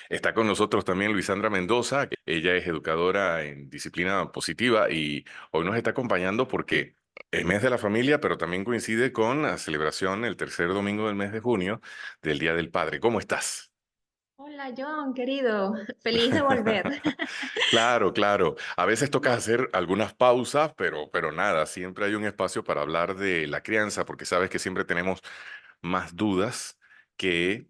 Está con nosotros también Luisandra Mendoza, que ella es educadora en disciplina positiva y hoy nos está acompañando porque es mes de la familia, pero también coincide con la celebración el tercer domingo del mes de junio del Día del Padre. ¿Cómo estás? Hola John, querido, feliz de volver. Claro, claro. A veces toca hacer algunas pausas, pero nada, siempre hay un espacio para hablar de la crianza, porque sabes que siempre tenemos más dudas que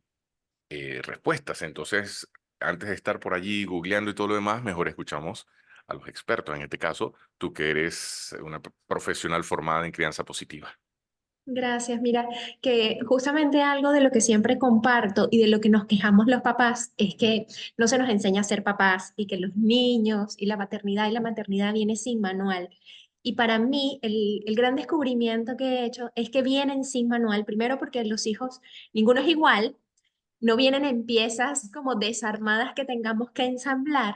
respuestas. Entonces, antes de estar por allí googleando y todo lo demás, mejor escuchamos a los expertos. En este caso, tú que eres una profesional formada en crianza positiva. Gracias, mira, que justamente algo de lo que siempre comparto y de lo que nos quejamos los papás es que no se nos enseña a ser papás y que los niños y la paternidad y la maternidad viene sin manual. Y para mí el gran descubrimiento que he hecho es que vienen sin manual, primero porque los hijos, ninguno es igual, no vienen en piezas como desarmadas que tengamos que ensamblar.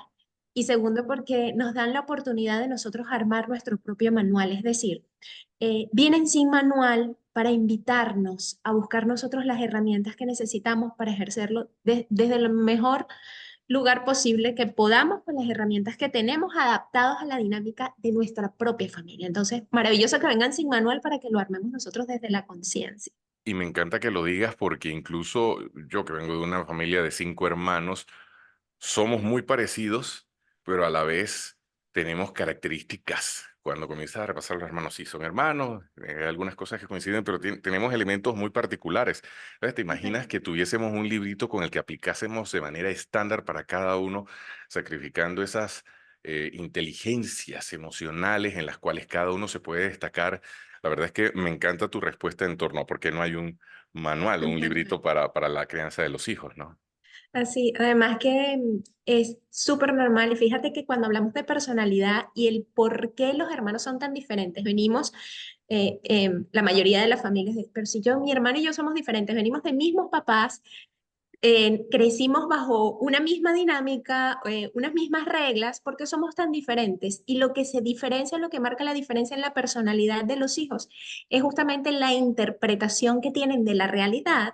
Y segundo, porque nos dan la oportunidad de nosotros armar nuestro propio manual. Es decir, vienen sin manual para invitarnos a buscar nosotros las herramientas que necesitamos para ejercerlo desde el mejor lugar posible que podamos con las herramientas que tenemos adaptados a la dinámica de nuestra propia familia. Entonces, maravilloso que vengan sin manual para que lo armemos nosotros desde la conciencia. Y me encanta que lo digas porque incluso yo que vengo de una familia de 5 hermanos, somos muy parecidos, pero a la vez tenemos características. Cuando comienzas a repasar los hermanos, sí, son hermanos, algunas cosas que coinciden, pero tenemos elementos muy particulares. Entonces, ¿te imaginas que tuviésemos un librito con el que aplicásemos de manera estándar para cada uno, sacrificando esas inteligencias emocionales en las cuales cada uno se puede destacar? La verdad es que me encanta tu respuesta en torno a por qué no hay un manual o un librito para la crianza de los hijos, ¿no? Así, además que es súper normal y fíjate que cuando hablamos de personalidad y el por qué los hermanos son tan diferentes, venimos, la mayoría de las familias, pero si yo, mi hermano y yo somos diferentes, venimos de mismos papás, crecimos bajo una misma dinámica, unas mismas reglas, porque somos tan diferentes y lo que se diferencia, lo que marca la diferencia en la personalidad de los hijos es justamente la interpretación que tienen de la realidad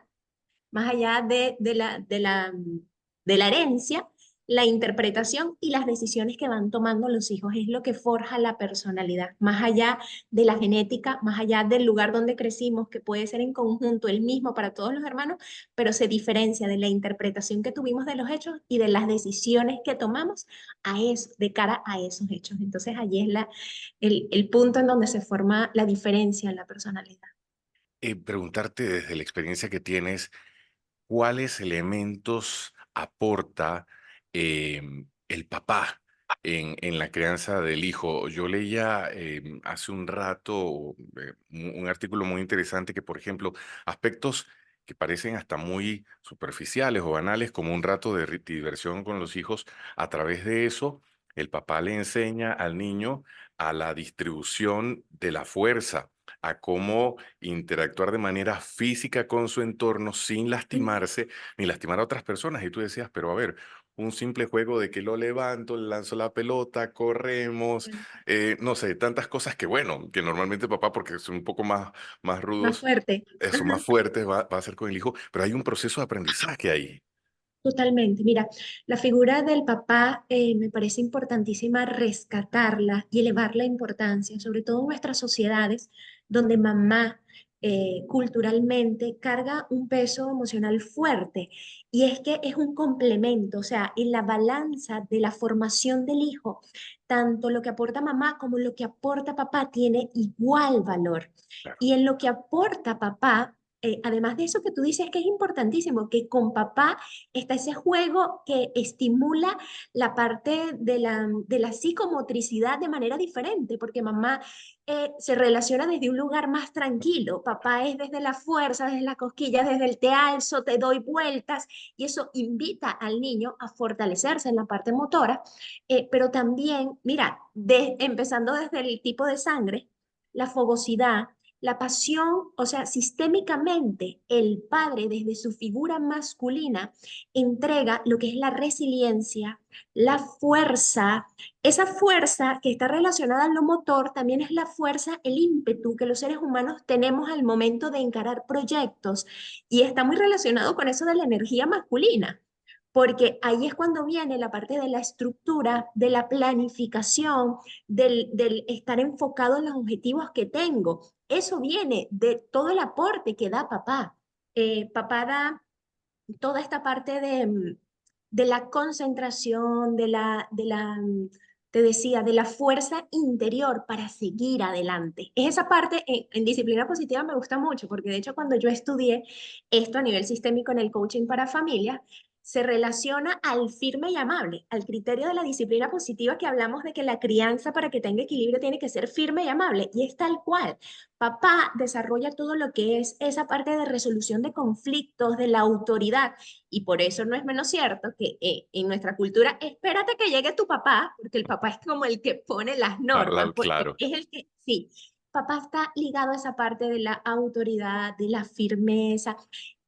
más allá de la herencia, la interpretación y las decisiones que van tomando los hijos es lo que forja la personalidad, más allá de la genética, más allá del lugar donde crecimos, que puede ser en conjunto el mismo para todos los hermanos, pero se diferencia de la interpretación que tuvimos de los hechos y de las decisiones que tomamos a eso, de cara a esos hechos. Entonces allí es el punto en donde se forma la diferencia en la personalidad. Preguntarte desde la experiencia que tienes, ¿cuáles elementos aporta el papá en la crianza del hijo? Yo leía hace un rato un artículo muy interesante que, por ejemplo, aspectos que parecen hasta muy superficiales o banales, como un rato de diversión con los hijos, a través de eso, el papá le enseña al niño a la distribución de la fuerza, a cómo interactuar de manera física con su entorno sin lastimarse ni lastimar a otras personas. Y tú decías, pero a ver, un simple juego de que lo levanto, le lanzo la pelota, corremos, no sé, tantas cosas que bueno, que normalmente papá, porque son un poco más Más rudos, fuerte. son más fuertes, va a ser con el hijo, pero hay un proceso de aprendizaje ahí. Totalmente. Mira, la figura del papá me parece importantísima rescatarla y elevar la importancia, sobre todo en nuestras sociedades donde mamá culturalmente carga un peso emocional fuerte. Y es que es un complemento, o sea, en la balanza de la formación del hijo, tanto lo que aporta mamá como lo que aporta papá tiene igual valor. Claro. Y en lo que aporta papá, además de eso que tú dices que es importantísimo, que con papá está ese juego que estimula la parte de la psicomotricidad de manera diferente, porque mamá se relaciona desde un lugar más tranquilo, papá es desde la fuerza, desde las cosquillas, desde el te alzo, te doy vueltas, y eso invita al niño a fortalecerse en la parte motora, pero también, mira, empezando desde el tipo de sangre, la fogosidad, la pasión, o sea, sistémicamente el padre desde su figura masculina entrega lo que es la resiliencia, la fuerza. Esa fuerza que está relacionada a lo motor también es la fuerza, el ímpetu que los seres humanos tenemos al momento de encarar proyectos y está muy relacionado con eso de la energía masculina porque ahí es cuando viene la parte de la estructura, de la planificación, del estar enfocado en los objetivos que tengo. Eso viene de todo el aporte que da papá. Papá da toda esta parte de la concentración, te decía, de la fuerza interior para seguir adelante. Es esa parte en disciplina positiva me gusta mucho, porque de hecho cuando yo estudié esto a nivel sistémico en el coaching para familias, se relaciona al firme y amable, al criterio de la disciplina positiva que hablamos de que la crianza para que tenga equilibrio tiene que ser firme y amable, y es tal cual. Papá desarrolla todo lo que es esa parte de resolución de conflictos, de la autoridad, y por eso no es menos cierto que en nuestra cultura, espérate que llegue tu papá, porque el papá es como el que pone las normas, porque Claro. es el que, sí, papá está ligado a esa parte de la autoridad, de la firmeza,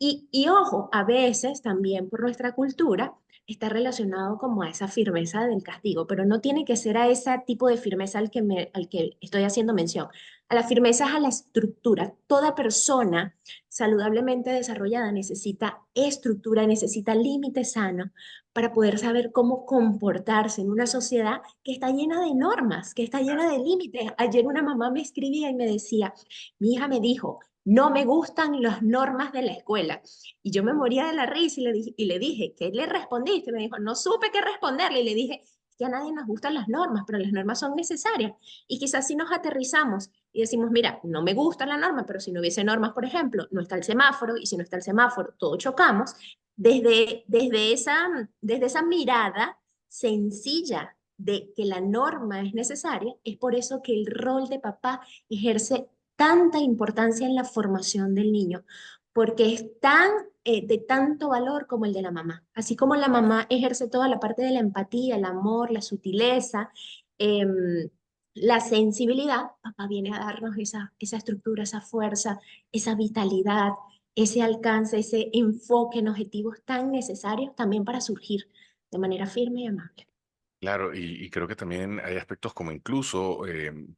y ojo, a veces también por nuestra cultura está relacionado como a esa firmeza del castigo, pero no tiene que ser a ese tipo de firmeza al que estoy haciendo mención. A la firmeza es a la estructura. Toda persona saludablemente desarrollada necesita estructura, necesita límites sanos para poder saber cómo comportarse en una sociedad que está llena de normas, que está llena de límites. Ayer una mamá me escribía y me decía, mi hija me dijo, no me gustan las normas de la escuela. Y yo me moría de la risa y le dije, ¿qué le respondiste? Me dijo, no supe qué responderle. Y le dije, que a nadie nos gustan las normas, pero las normas son necesarias. Y quizás si nos aterrizamos y decimos, mira, no me gusta la norma, pero si no hubiese normas, por ejemplo, no está el semáforo, y si no está el semáforo, todos chocamos, desde esa mirada sencilla de que la norma es necesaria, es por eso que el rol de papá ejerce tanta importancia en la formación del niño, porque es de tanto valor como el de la mamá. Así como la mamá ejerce toda la parte de la empatía, el amor, la sutileza, em, la sensibilidad, papá viene a darnos esa estructura, esa fuerza, esa vitalidad, ese alcance, ese enfoque en objetivos tan necesarios también para surgir de manera firme y amable. Claro, y creo que también hay aspectos como incluso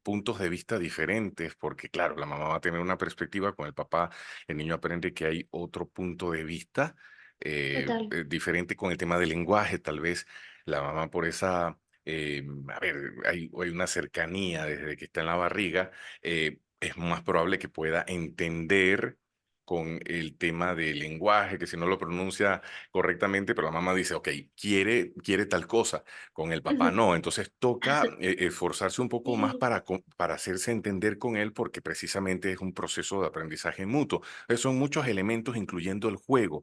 puntos de vista diferentes, porque claro, la mamá va a tener una perspectiva con el papá, el niño aprende que hay otro punto de vista Total. diferente con el tema del lenguaje, tal vez la mamá por esa, a ver, hay una cercanía desde que está en la barriga, es más probable que pueda entender con el tema del lenguaje, que si no lo pronuncia correctamente, pero la mamá dice, ok, quiere tal cosa con el papá Ujú. no, entonces toca esforzarse un poco más Sí. para hacerse entender con él porque precisamente es un proceso de aprendizaje mutuo. Son muchos elementos, incluyendo el juego.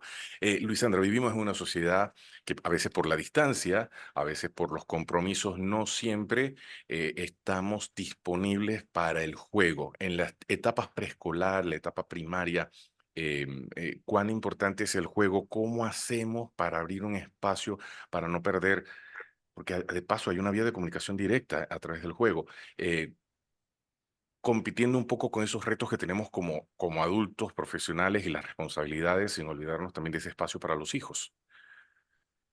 Luisandra, vivimos en una sociedad que a veces por la distancia, a veces por los compromisos, no siempre estamos disponibles para el juego. En las etapas preescolar, la etapa primaria, cuán importante es el juego, cómo hacemos para abrir un espacio para no perder porque de paso hay una vía de comunicación directa a través del juego, eh, compitiendo un poco con esos retos que tenemos como adultos profesionales y las responsabilidades, sin olvidarnos también de ese espacio para los hijos.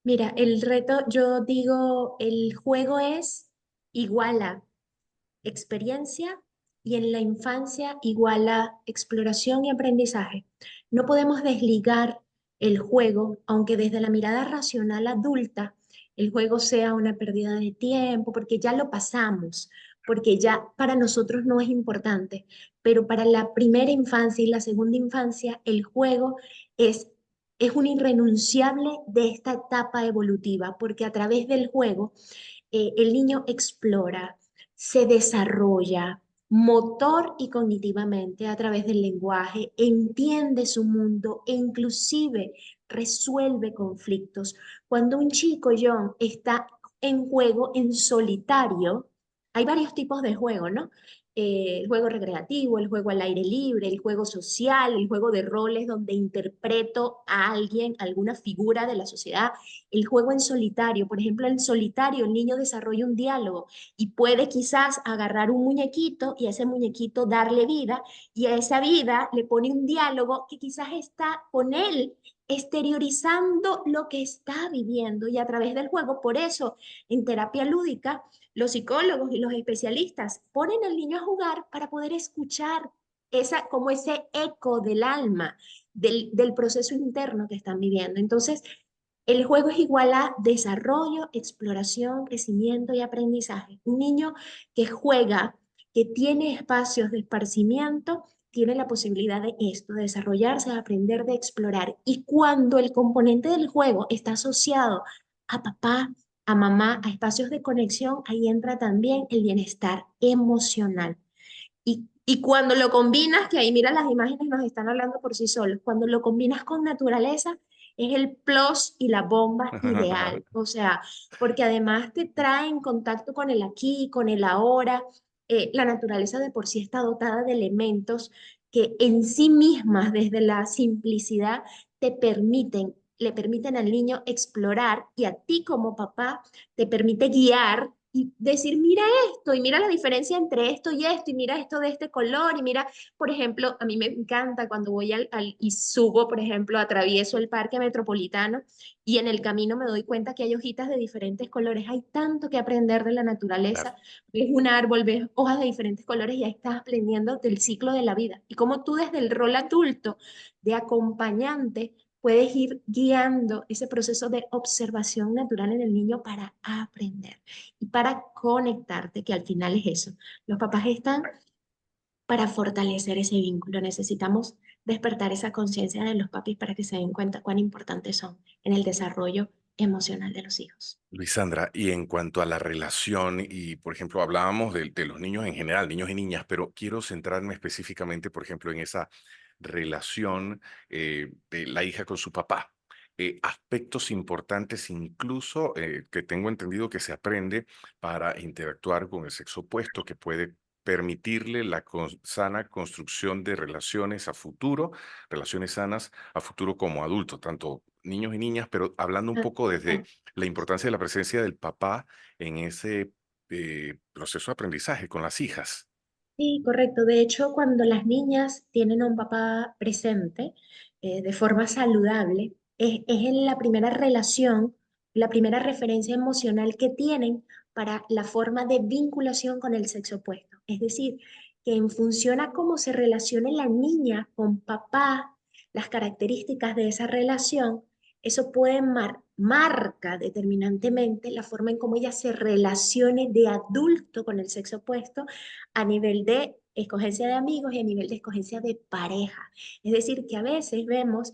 Mira, el reto, yo digo, el juego es igual a experiencia y en la infancia igual a exploración y aprendizaje. No podemos desligar el juego, aunque desde la mirada racional adulta el juego sea una pérdida de tiempo, porque ya lo pasamos, porque ya para nosotros no es importante, pero para la primera infancia y la segunda infancia el juego es... Es un irrenunciable de esta etapa evolutiva, porque a través del juego el niño explora, se desarrolla motor y cognitivamente a través del lenguaje, entiende su mundo e inclusive resuelve conflictos. Cuando un chico, John, está en juego en solitario, hay varios tipos de juego, ¿no? El juego recreativo, el juego al aire libre, el juego social, el juego de roles donde interpreto a alguien, alguna figura de la sociedad, el juego en solitario. Por ejemplo, en solitario el niño desarrolla un diálogo y puede quizás agarrar un muñequito y a ese muñequito darle vida y a esa vida le pone un diálogo que quizás está con él exteriorizando lo que está viviendo y a través del juego. Por eso, en terapia lúdica, los psicólogos y los especialistas ponen al niño a jugar para poder escuchar como ese eco del alma, del proceso interno que están viviendo. Entonces, El juego es igual a desarrollo, exploración, crecimiento y aprendizaje. Un niño que juega, que tiene espacios de esparcimiento, tiene la posibilidad de esto, de desarrollarse, de aprender, de explorar. Y cuando el componente del juego está asociado a papá, a mamá, a espacios de conexión, ahí entra también el bienestar emocional. Y cuando lo combinas, que ahí mira las imágenes nos están hablando por sí solos, cuando lo combinas con naturaleza, es el plus y la bomba ideal. O sea, porque además te trae en contacto con el aquí, con el ahora. La naturaleza de por sí está dotada de elementos que en sí mismas, desde la simplicidad, le permiten al niño explorar y a ti como papá te permite guiar y decir, mira esto, y mira la diferencia entre esto, y mira esto de este color, y mira, por ejemplo, a mí me encanta cuando voy y subo, por ejemplo, atravieso el parque metropolitano, y en el camino me doy cuenta que hay hojitas de diferentes colores, hay tanto que aprender de la Claro. naturaleza, ves un árbol, ves hojas de diferentes colores, y ahí estás aprendiendo del ciclo de la vida, y como tú desde el rol adulto de acompañante, puedes ir guiando ese proceso de observación natural en el niño para aprender y para conectarte, que al final es eso. Los papás están para fortalecer ese vínculo. Necesitamos despertar esa conciencia de los papis para que se den cuenta cuán importantes son en el desarrollo emocional de los hijos. Luisandra, y en cuanto a la relación, y por ejemplo, hablábamos de los niños en general, niños y niñas, pero quiero centrarme específicamente, por ejemplo, en esa relación de la hija con su papá. Aspectos importantes incluso que tengo entendido que se aprende para interactuar con el sexo opuesto, que puede permitirle la sana construcción de relaciones a futuro, relaciones sanas a futuro como adulto, tanto niños y niñas, pero hablando un Ah, poco desde ah. la importancia de la presencia del papá en ese proceso de aprendizaje con las hijas. Sí, correcto. De hecho, cuando las niñas tienen a un papá presente de forma saludable, es en la primera relación, la primera referencia emocional que tienen para la forma de vinculación con el sexo opuesto. Es decir, que en función a cómo se relacione la niña con papá, las características de esa relación, eso puede marca determinantemente la forma en cómo ella se relacione de adulto con el sexo opuesto a nivel de escogencia de amigos y a nivel de escogencia de pareja. Es decir, que a veces vemos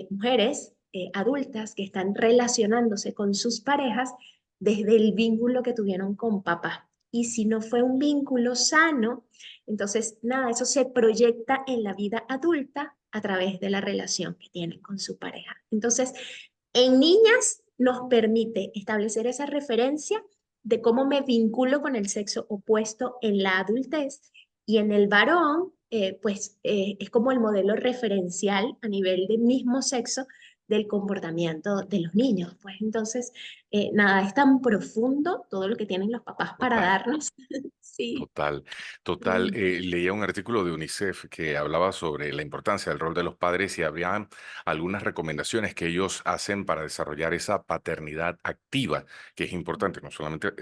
mujeres adultas que están relacionándose con sus parejas desde el vínculo que tuvieron con papá. Y si no fue un vínculo sano, entonces nada, eso se proyecta en la vida adulta a través de la relación que tienen con su pareja. Entonces, en niñas nos permite establecer esa referencia de cómo me vinculo con el sexo opuesto en la adultez y en el varón, es como el modelo referencial a nivel de mismo sexo del comportamiento de los niños. Pues entonces, nada, es tan profundo todo lo que tienen los papás para Total. darnos. Sí. Total, total. Mm. Leía un artículo de UNICEF que hablaba sobre la importancia del rol de los padres y había algunas recomendaciones que ellos hacen para desarrollar esa paternidad activa, que es importante, no solamente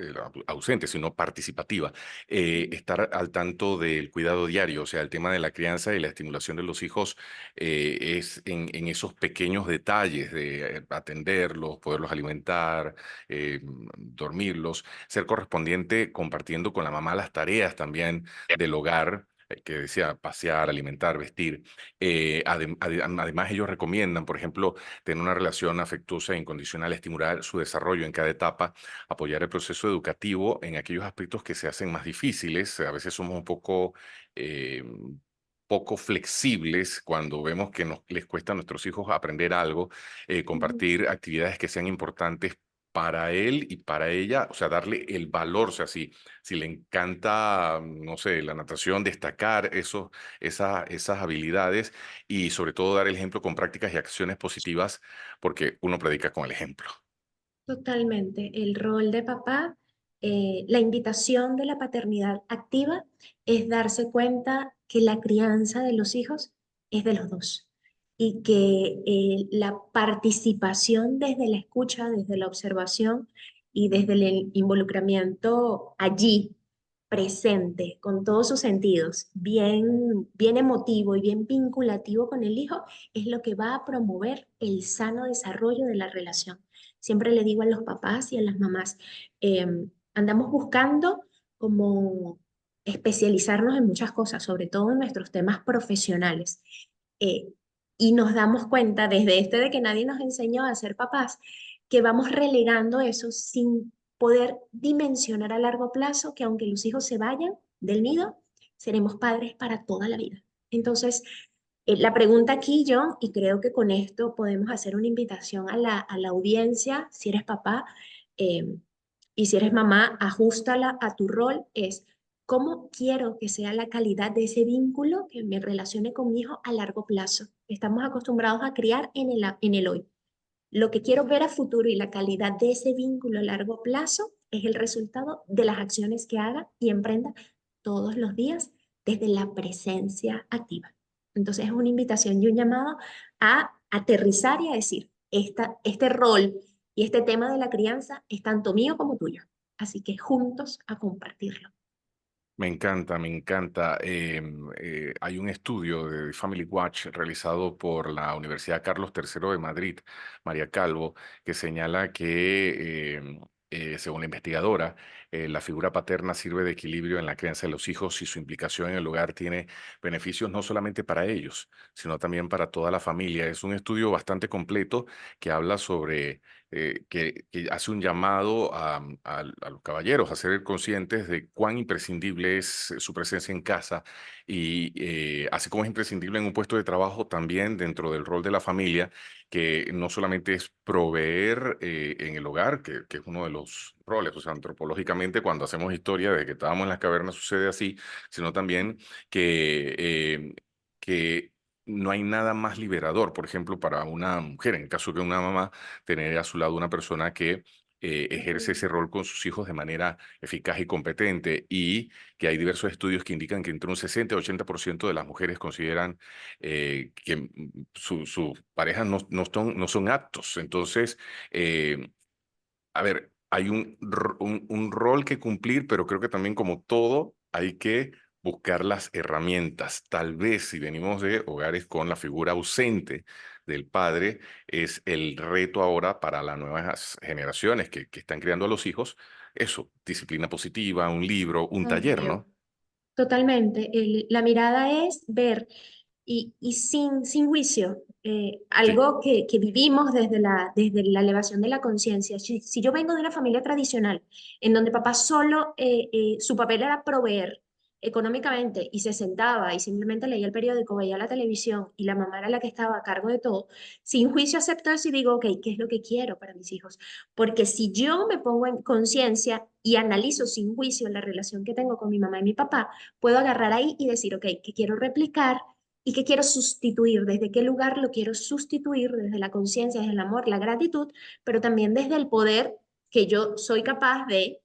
ausente, sino participativa. Estar al tanto del cuidado diario, o sea, el tema de la crianza y la estimulación de los hijos es en esos pequeños detalles de atenderlos, poderlos alimentar, dormirlos, ser correspondiente compartiendo con la mamá las tareas también del hogar, que decía pasear, alimentar, vestir. Además, ellos recomiendan, por ejemplo, tener una relación afectuosa e incondicional, estimular su desarrollo en cada etapa, apoyar el proceso educativo en aquellos aspectos que se hacen más difíciles. A veces somos un eh, poco flexibles cuando vemos que les cuesta a nuestros hijos aprender algo, compartir actividades que sean importantes para él y para ella, o sea, darle el valor, o sea, si le encanta, no sé, la natación, destacar esas habilidades y sobre todo dar el ejemplo con prácticas y acciones positivas, porque uno predica con el ejemplo. Totalmente. El rol de papá, la invitación de la paternidad activa es darse cuenta que la crianza de los hijos es de los dos y que la participación desde la escucha, desde la observación y desde el involucramiento allí presente con todos sus sentidos, bien emotivo y bien vinculativo con el hijo, es lo que va a promover el sano desarrollo de la relación. Siempre le digo a los papás y a las mamás, andamos buscando como especializarnos en muchas cosas, sobre todo en nuestros temas profesionales. Eh, y nos damos cuenta desde de que nadie nos enseñó a ser papás, que vamos relegando eso sin poder dimensionar a largo plazo que aunque los hijos se vayan del nido, seremos padres para toda la vida. Entonces, la pregunta aquí, John, y creo que con esto podemos hacer una invitación a la audiencia, si eres papá eh, y si eres mamá, ajustala a tu rol, es cómo quiero que sea la calidad de ese vínculo que me relacione con mi hijo a largo plazo. Estamos acostumbrados a criar en el hoy. Lo que quiero ver a futuro y la calidad de ese vínculo a largo plazo es el resultado de las acciones que haga y emprenda todos los días desde la presencia activa. Entonces es una invitación y un llamado a aterrizar y a decir, este rol y este tema de la crianza es tanto mío como tuyo. Así que juntos a compartirlo. Me encanta, me encanta. Hay un estudio de Family Watch realizado por la Universidad Carlos III de Madrid, María Calvo, que señala que, según la investigadora, la figura paterna sirve de equilibrio en la crianza de los hijos y su implicación en el hogar tiene beneficios no solamente para ellos, sino también para toda la familia. Es un estudio bastante completo que habla sobre que hace un llamado a los caballeros a ser conscientes de cuán imprescindible es su presencia en casa y así como es imprescindible en un puesto de trabajo, también dentro del rol de la familia, que no solamente es proveer en el hogar, que es uno de los roles, o sea, antropológicamente cuando hacemos historia de que estábamos en las cavernas sucede así, sino también que... que no hay nada más liberador, por ejemplo, para una mujer, en el caso de una mamá, tener a su lado una persona que ejerce Ujú. ese rol con sus hijos de manera eficaz y competente y que hay diversos estudios que indican que entre un 60 y 80% de las mujeres consideran que sus parejas no son aptos. Entonces, a ver, hay un rol que cumplir, pero creo que también como todo hay que buscar las herramientas. Tal vez si venimos de hogares con la figura ausente del padre, es el reto ahora para las nuevas generaciones que están criando a los hijos, eso, disciplina positiva, un libro, un taller, Obvio. ¿no? Totalmente. La mirada es ver y sin juicio, Sí. algo que vivimos desde la elevación de la conciencia. Si yo vengo de una familia tradicional en donde papá solo, su papel era proveer económicamente y se sentaba y simplemente leía el periódico, veía la televisión y la mamá era la que estaba a cargo de todo, sin juicio acepto eso y digo, ok, ¿qué es lo que quiero para mis hijos? Porque si yo me pongo en conciencia y analizo sin juicio la relación que tengo con mi mamá y mi papá, puedo agarrar ahí y decir, ok, ¿qué quiero replicar? ¿Y qué quiero sustituir? ¿Desde qué lugar lo quiero sustituir? Desde la conciencia, desde el amor, la gratitud, pero también desde el poder que yo soy capaz de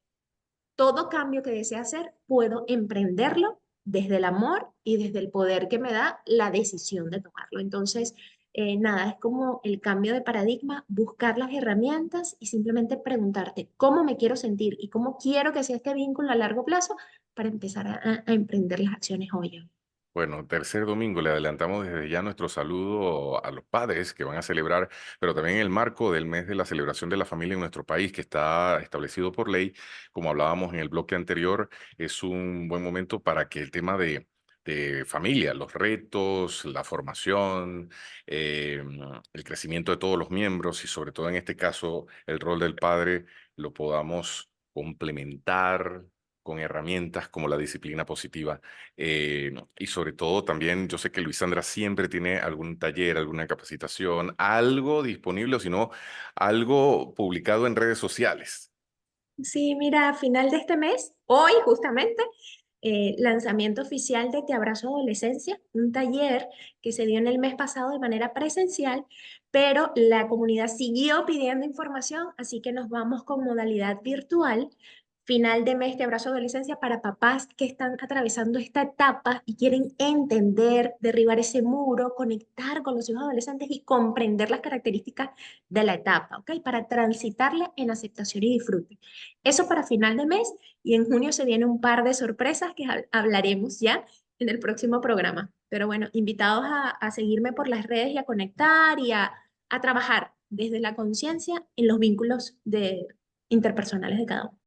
todo cambio que desee hacer, puedo emprenderlo desde el amor y desde el poder que me da la decisión de tomarlo. Entonces, nada, es como el cambio de paradigma, buscar las herramientas y simplemente preguntarte cómo me quiero sentir y cómo quiero que sea este vínculo a largo plazo para empezar a emprender las acciones hoy. Bueno, tercer domingo, le adelantamos desde ya nuestro saludo a los padres que van a celebrar, pero también en el marco del mes de la celebración de la familia en nuestro país, que está establecido por ley, como hablábamos en el bloque anterior, es un buen momento para que el tema de familia, los retos, la formación, eh, el crecimiento de todos los miembros y sobre todo en este caso el rol del padre, lo podamos complementar con herramientas como la disciplina positiva y sobre todo también, yo sé que Luisandra siempre tiene algún taller, alguna capacitación, algo disponible o si no, algo publicado en redes sociales. Sí, mira, a final de este mes, hoy justamente, lanzamiento oficial de Te Abrazo Adolescencia, un taller que se dio en el mes pasado de manera presencial, pero la comunidad siguió pidiendo información, así que nos vamos con modalidad virtual. final de mes de abrazo adolescencia para papás que están atravesando esta etapa y quieren entender, derribar ese muro, conectar con los hijos adolescentes y comprender las características de la etapa, ¿ok? Para transitarla en aceptación y disfrute. Eso para final de mes y en junio se viene un par de sorpresas que hablaremos ya en el próximo programa. Pero bueno, invitados a seguirme por las redes y a conectar y a trabajar desde la conciencia en los vínculos interpersonales de cada uno.